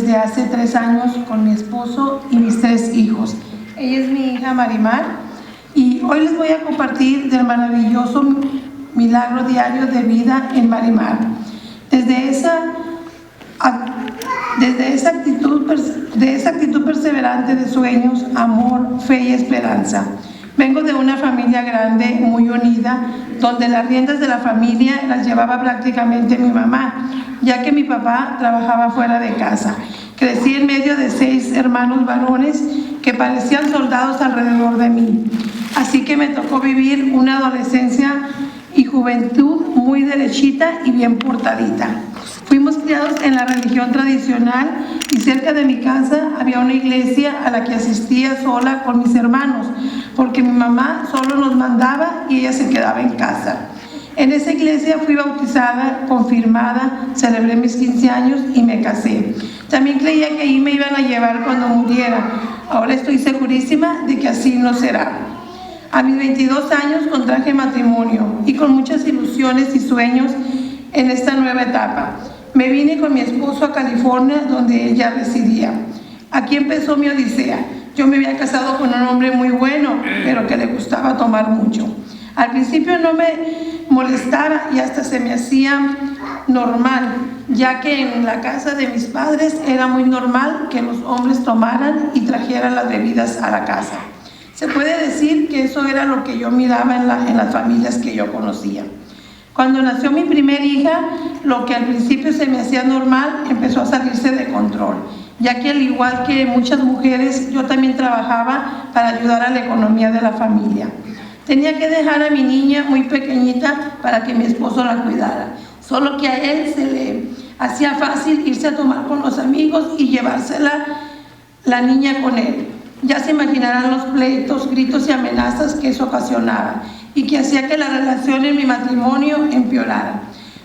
desde hace 3 años con mi esposo y mis 3 hijos. Ella es mi hija Marimar y hoy les voy a compartir del maravilloso milagro diario de vida en Marimar. Desde esa actitud perseverante de sueños, amor, fe y esperanza. Vengo de una familia grande, muy unida, donde las riendas de la familia las llevaba prácticamente mi mamá, ya que mi papá trabajaba fuera de casa. Crecí en medio de 6 hermanos varones que parecían soldados alrededor de mí. Así que me tocó vivir una adolescencia y juventud muy derechita y bien portadita. Fuimos criados en la religión tradicional y cerca de mi casa había una iglesia a la que asistía sola con mis hermanos, porque mi mamá solo nos mandaba y ella se quedaba en casa. En esa iglesia fui bautizada, confirmada, celebré mis 15 años y me casé. También creía que ahí me iban a llevar cuando muriera. Ahora estoy segurísima de que así no será. A mis 22 años contraje matrimonio y con muchas ilusiones y sueños en esta nueva etapa. Me vine con mi esposo a California, donde ella residía. Aquí empezó mi odisea. Yo me había casado con un hombre muy bueno, pero que le gustaba tomar mucho. Al principio no me molestaba y hasta se me hacía normal, ya que en la casa de mis padres era muy normal que los hombres tomaran y trajeran las bebidas a la casa. Se puede decir que eso era lo que yo miraba en las familias que yo conocía. Cuando nació mi primera hija, lo que al principio se me hacía normal empezó a salirse de control, ya que al igual que muchas mujeres, yo también trabajaba para ayudar a la economía de la familia. Tenía que dejar a mi niña muy pequeñita para que mi esposo la cuidara, solo que a él se le hacía fácil irse a tomar con los amigos y llevársela la niña con él. Ya se imaginarán los pleitos, gritos y amenazas que eso ocasionaba y que hacía que la relación en mi matrimonio empeorara.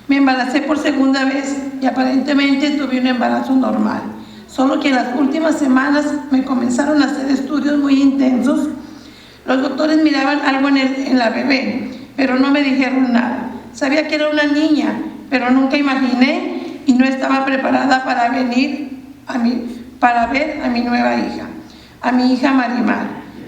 Me embaracé por segunda vez y aparentemente tuve un embarazo normal, solo que en las últimas semanas me comenzaron a hacer estudios muy intensos. Los doctores miraban algo en la bebé, pero no me dijeron nada. Sabía que era una niña, pero nunca imaginé y no estaba preparada para ver a mi nueva hija, a mi hija Marimar.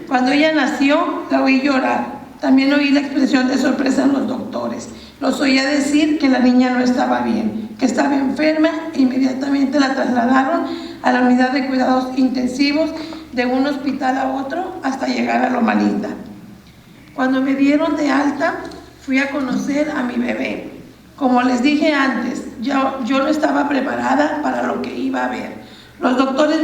Cuando ella nació, la oí llorar. También oí la expresión de sorpresa en los doctores. Los oía decir que la niña no estaba bien, que estaba enferma e inmediatamente la trasladaron a la unidad de cuidados intensivos de un hospital a otro hasta llegar a Loma Linda. Cuando me dieron de alta, fui a conocer a mi bebé. Como les dije antes, yo no estaba preparada para lo que iba a ver. Los doctores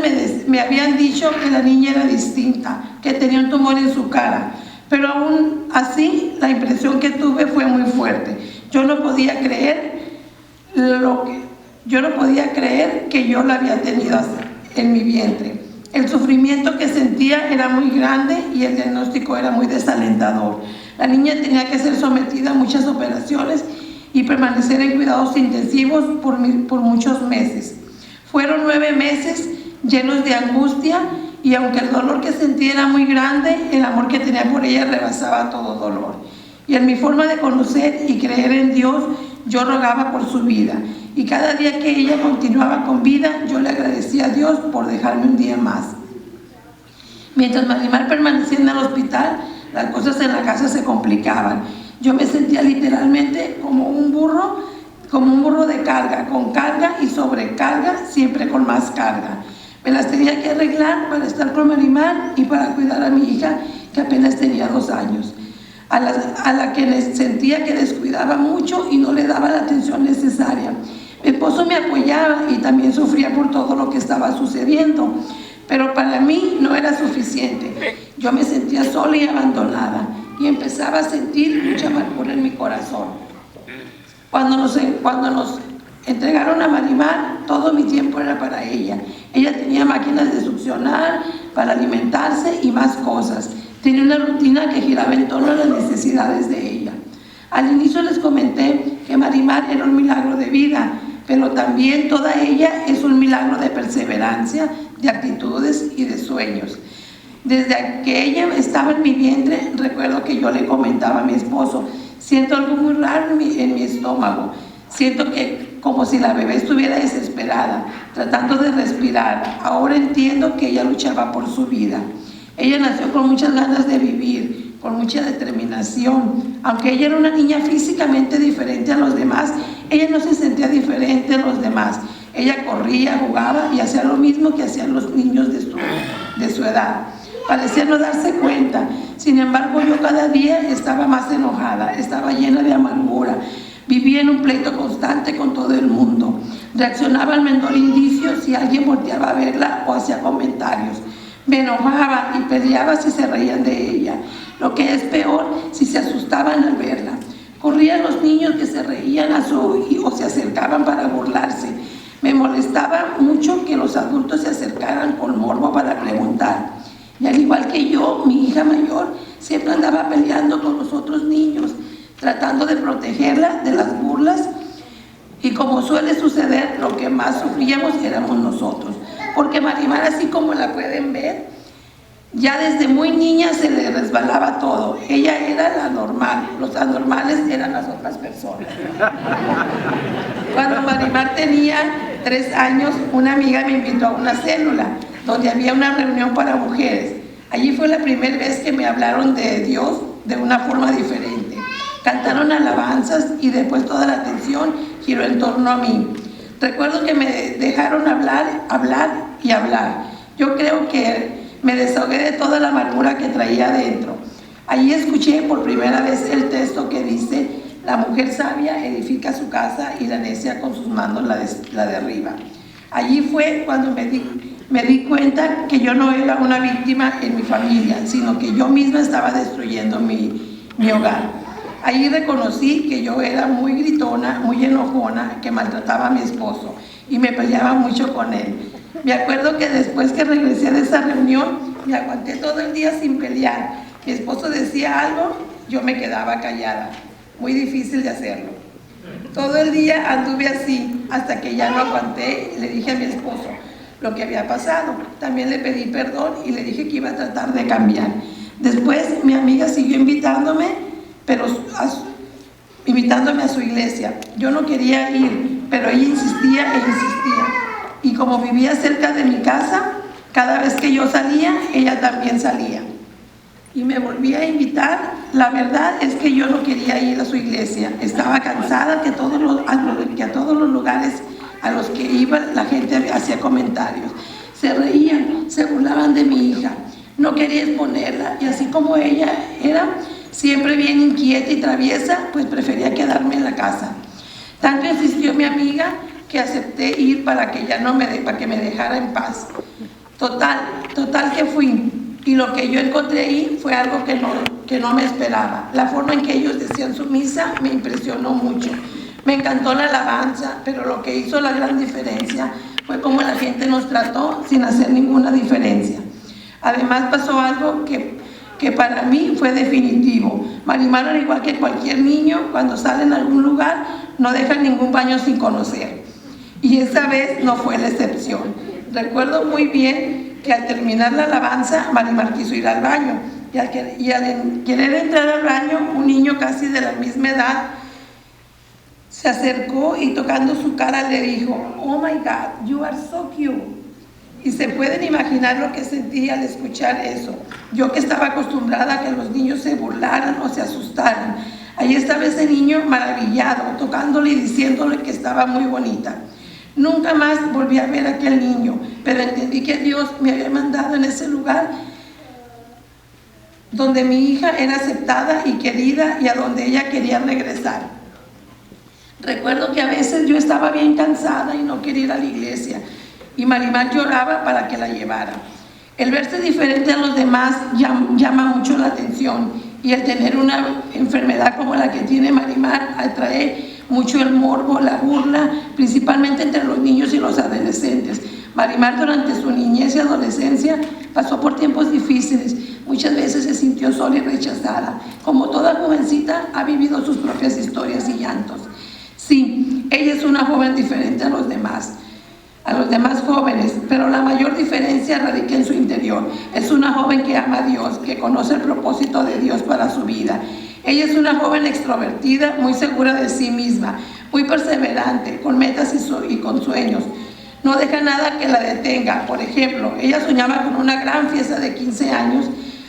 me habían dicho que la niña era distinta, que tenía un tumor en su cara, pero aún así la impresión que tuve fue muy fuerte. Yo no podía creer que yo la había tenido en mi vientre. El sufrimiento que sentía era muy grande y el diagnóstico era muy desalentador. La niña tenía que ser sometida a muchas operaciones y permanecer en cuidados intensivos por muchos meses. Fueron 9 meses llenos de angustia y aunque el dolor que sentía era muy grande, el amor que tenía por ella rebasaba todo dolor. Y en mi forma de conocer y creer en Dios, yo rogaba por su vida. Y cada día que ella continuaba con vida, yo le agradecía a Dios por dejarme un día más. Mientras Marimar permanecía en el hospital, las cosas en la casa se complicaban. Yo me sentía literalmente como un burro de carga, con carga y sobrecarga, siempre con más carga. Me las tenía que arreglar para estar con Marimar y para cuidar a mi hija, que apenas tenía 2 años, a la que sentía que descuidaba mucho y no le daba la atención necesaria. Mi esposo me apoyaba y también sufría por todo lo que estaba sucediendo, pero para mí no era suficiente. Yo me sentía sola y abandonada y empezaba a sentir mucha amargura en mi corazón. Cuando nos entregaron a Marimar, todo mi tiempo era para ella. Ella tenía máquinas de succionar para alimentarse y más cosas. Tenía una rutina que giraba en torno a las necesidades de ella. Al inicio les comenté que Marimar era un milagro de vida, pero también toda ella es un milagro de perseverancia, de actitudes y de sueños. Desde que ella estaba en mi vientre, recuerdo que yo le comentaba a mi esposo: siento algo muy raro en mi estómago, siento que como si la bebé estuviera desesperada, tratando de respirar. Ahora entiendo que ella luchaba por su vida. Ella nació con muchas ganas de vivir, con mucha determinación. Aunque ella era una niña físicamente diferente a los demás, ella no se sentía diferente a los demás. Ella corría, jugaba y hacía lo mismo que hacían los niños de su edad. Parecía no darse cuenta. Sin embargo, yo cada día estaba más enojada, estaba llena de amargura. Vivía en un pleito constante con todo el mundo. Reaccionaba al menor indicio si alguien volteaba a verla o hacía comentarios. Me enojaba y peleaba si se reían de ella. Lo que es peor, si se asustaban al verla. Corrían los niños que se reían o se acercaban para burlarse. Me molestaba mucho que los adultos se acercaran con morbo para preguntar. Y al igual que yo, mi hija mayor siempre andaba peleando con los otros niños, tratando de protegerla de las burlas. Y como suele suceder, lo que más sufríamos éramos nosotros. Porque Marimar, así como la pueden ver, ya desde muy niña se le resbalaba todo. Ella era la normal, los anormales eran las otras personas. Cuando Marimar tenía 3 años, una amiga me invitó a una célula donde había una reunión para mujeres. Allí fue la primera vez que me hablaron de Dios de una forma diferente. Cantaron alabanzas y después toda la atención giró en torno a mí. Recuerdo que me dejaron hablar y hablar. Yo creo que me desahogué de toda la amargura que traía adentro. Allí escuché por primera vez el texto que dice: la mujer sabia edifica su casa y la necia con sus manos la derriba. Allí fue cuando me di cuenta que yo no era una víctima en mi familia, sino que yo misma estaba destruyendo mi hogar. Allí reconocí que yo era muy gritona, muy enojona, que maltrataba a mi esposo y me peleaba mucho con él. Me acuerdo que después que regresé de esa reunión, me aguanté todo el día sin pelear. Mi esposo decía algo, yo me quedaba callada. Muy difícil de hacerlo. Todo el día anduve así, hasta que ya no aguanté y le dije a mi esposo lo que había pasado. También le pedí perdón y le dije que iba a tratar de cambiar. Después mi amiga siguió invitándome a su iglesia. Yo no quería ir, pero ella insistía e insistía. Y como vivía cerca de mi casa, cada vez que yo salía, ella también salía. Y me volvía a invitar. La verdad es que yo no quería ir a su iglesia. Estaba cansada que a todos los lugares a los que iba la gente hacía comentarios. Se reían, se burlaban de mi hija. No quería exponerla y así como ella era siempre bien inquieta y traviesa, pues prefería quedarme en la casa. Tanto insistió mi amiga que acepté ir para que me dejara en paz. Total que fui. Y lo que yo encontré ahí fue algo que no me esperaba. La forma en que ellos decían su misa me impresionó mucho. Me encantó la alabanza, pero lo que hizo la gran diferencia fue cómo la gente nos trató sin hacer ninguna diferencia. Además pasó algo que para mí fue definitivo. Marimar, al igual que cualquier niño, cuando sale en algún lugar, no deja ningún baño sin conocer. Y esa vez no fue la excepción. Recuerdo muy bien que al terminar la alabanza, Marimar quiso ir al baño. Y al querer entrar al baño, un niño casi de la misma edad se acercó y tocando su cara le dijo: "Oh my God, you are so cute". Y se pueden imaginar lo que sentí al escuchar eso. Yo que estaba acostumbrada a que los niños se burlaran o se asustaran. Ahí estaba ese niño maravillado, tocándole y diciéndole que estaba muy bonita. Nunca más volví a ver a aquel niño, pero entendí que Dios me había mandado en ese lugar donde mi hija era aceptada y querida y a donde ella quería regresar. Recuerdo que a veces yo estaba bien cansada y no quería ir a la iglesia, y Marimar lloraba para que la llevara. El verse diferente a los demás llama mucho la atención, y el tener una enfermedad como la que tiene Marimar atrae mucho el morbo, la burla, principalmente entre los niños y los adolescentes. Marimar durante su niñez y adolescencia pasó por tiempos difíciles. Muchas veces se sintió sola y rechazada. Como toda jovencita, ha vivido sus propias historias y llantos. Sí, ella es una joven diferente a los demás jóvenes, pero la mayor diferencia radica en su interior. Es una joven que ama a Dios, que conoce el propósito de Dios para su vida. Ella es una joven extrovertida, muy segura de sí misma, muy perseverante, con metas y con sueños. No deja nada que la detenga. Por ejemplo, ella soñaba con una gran fiesta de 15 años.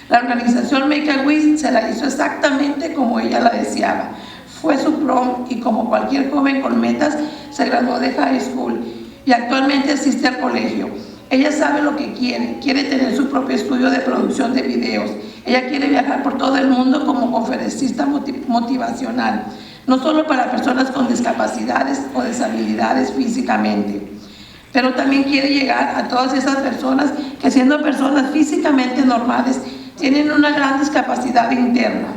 La organización Make-A-Wish se la hizo exactamente como ella la deseaba. Fue su prom y como cualquier joven con metas, se graduó de high school y actualmente asiste al colegio. Ella sabe lo que quiere tener su propio estudio de producción de videos. Ella quiere viajar por todo el mundo como conferencista motivacional, no solo para personas con discapacidades o deshabilidades físicamente, pero también quiere llegar a todas esas personas que, siendo personas físicamente normales, tienen una gran discapacidad interna.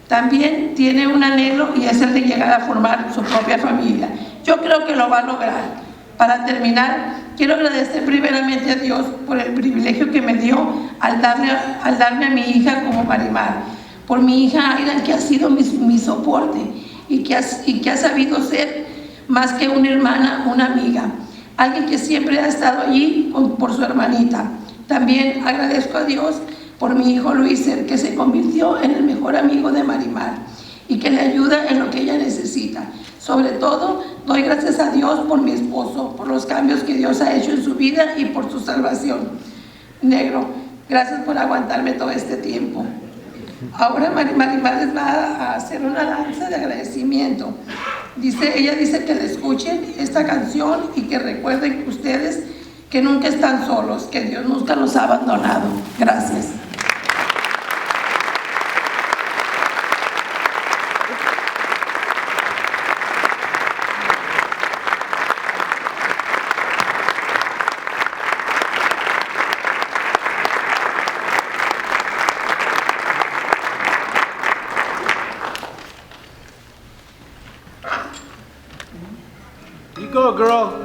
También tiene un anhelo y es el de llegar a formar su propia familia. Yo creo que lo va a lograr. Para terminar, quiero agradecer primeramente a Dios por el privilegio que me dio al darme a mi hija como Marimar, por mi hija Aidan, que ha sido mi soporte y que ha sabido ser más que una hermana, una amiga, alguien que siempre ha estado allí por su hermanita. También agradezco a Dios por mi hijo Luis, que se convirtió en el mejor amigo de Marimar y que le ayuda en lo que ella necesita. Sobre todo, doy gracias a Dios por mi esposo, por los cambios que Dios ha hecho en su vida y por su salvación. Negro, gracias por aguantarme todo este tiempo. Ahora Marimar les va a hacer una danza de agradecimiento. Ella dice que le escuchen esta canción y que recuerden ustedes que nunca están solos, que Dios nunca los ha abandonado. Gracias. You go, girl.